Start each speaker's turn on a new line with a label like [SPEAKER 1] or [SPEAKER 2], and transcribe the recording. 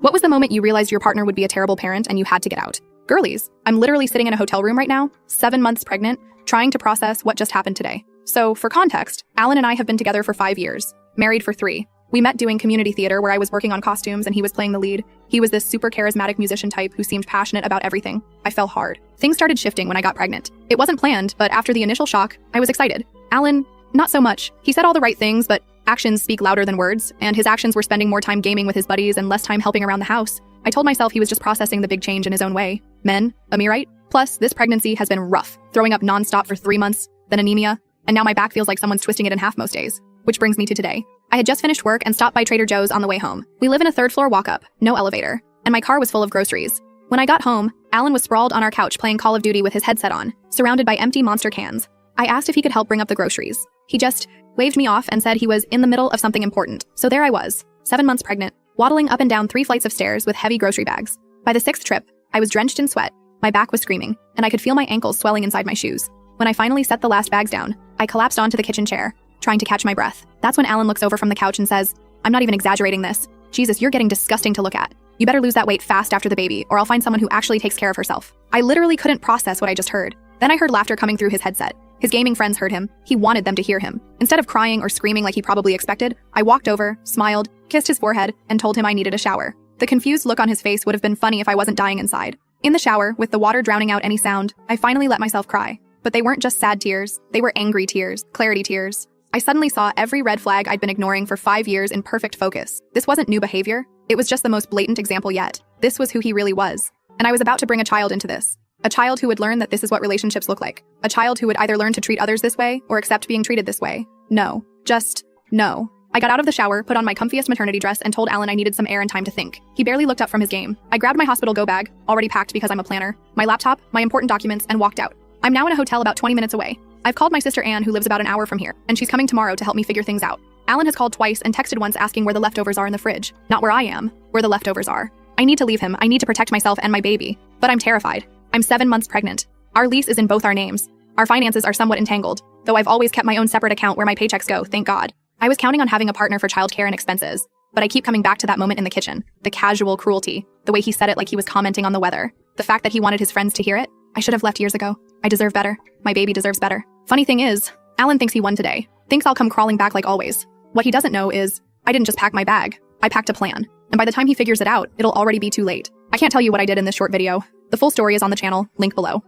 [SPEAKER 1] What was the moment you realized your partner would be a terrible parent and you had to get out? Girlies, I'm literally sitting in a hotel room right now, 7 months pregnant, trying to process what just happened today. So, for context, Alan and I have been together for 5 years, married for 3. We met doing community theater where I was working on costumes and he was playing the lead. He was this super charismatic musician type who seemed passionate about everything. I fell hard. Things started shifting when I got pregnant. It wasn't planned, but after the initial shock, I was excited. Alan, not so much. He said all the right things, but actions speak louder than words, and his actions were spending more time gaming with his buddies and less time helping around the house. I told myself he was just processing the big change in his own way. Men, Amirite. Plus, this pregnancy has been rough, throwing up nonstop for 3 months, then anemia, and now my back feels like someone's twisting it in half most days. Which brings me to today. I had just finished work and stopped by Trader Joe's on the way home. We live in a 3rd-floor walk-up, no elevator, and my car was full of groceries. When I got home, Alan was sprawled on our couch playing Call of Duty with his headset on, surrounded by empty Monster cans. I asked if he could help bring up the groceries. He just waved me off and said he was in the middle of something important. So there I was, 7 months pregnant, waddling up and down 3 flights of stairs with heavy grocery bags. By the 6th trip, I was drenched in sweat, my back was screaming, and I could feel my ankles swelling inside my shoes. When I finally set the last bags down, I collapsed onto the kitchen chair, trying to catch my breath. That's when Alan looks over from the couch and says, "I'm not even exaggerating this. Jesus, you're getting disgusting to look at. You better lose that weight fast after the baby, or I'll find someone who actually takes care of herself." I literally couldn't process what I just heard. Then I heard laughter coming through his headset. His gaming friends heard him. He wanted them to hear him. Instead of crying or screaming like he probably expected, I walked over, smiled, kissed his forehead, and told him I needed a shower. The confused look on his face would have been funny if I wasn't dying inside. In the shower, with the water drowning out any sound, I finally let myself cry. But they weren't just sad tears. They were angry tears, clarity tears. I suddenly saw every red flag I'd been ignoring for 5 years in perfect focus. This wasn't new behavior. It was just the most blatant example yet. This was who he really was. And I was about to bring a child into this. A child who would learn that this is what relationships look like. A child who would either learn to treat others this way or accept being treated this way. No. Just no. I got out of the shower, put on my comfiest maternity dress, and told Alan I needed some air and time to think. He barely looked up from his game. I grabbed my hospital go bag, already packed because I'm a planner, my laptop, my important documents, and walked out. I'm now in a hotel about 20 minutes away. I've called my sister Anne, who lives about an hour from here, and she's coming tomorrow to help me figure things out. Alan has called twice and texted once asking where the leftovers are in the fridge. Not where I am, where the leftovers are. I need to leave him. I need to protect myself and my baby. But I'm terrified. I'm 7 months pregnant. Our lease is in both our names. Our finances are somewhat entangled, though I've always kept my own separate account where my paychecks go, thank God. I was counting on having a partner for childcare and expenses, but I keep coming back to that moment in the kitchen. The casual cruelty, the way he said it like he was commenting on the weather, the fact that he wanted his friends to hear it. I should have left years ago. I deserve better. My baby deserves better. Funny thing is, Alan thinks he won today. Thinks I'll come crawling back like always. What he doesn't know is, I didn't just pack my bag. I packed a plan. And by the time he figures it out, it'll already be too late. I can't tell you what I did in this short video. The full story is on the channel, link below.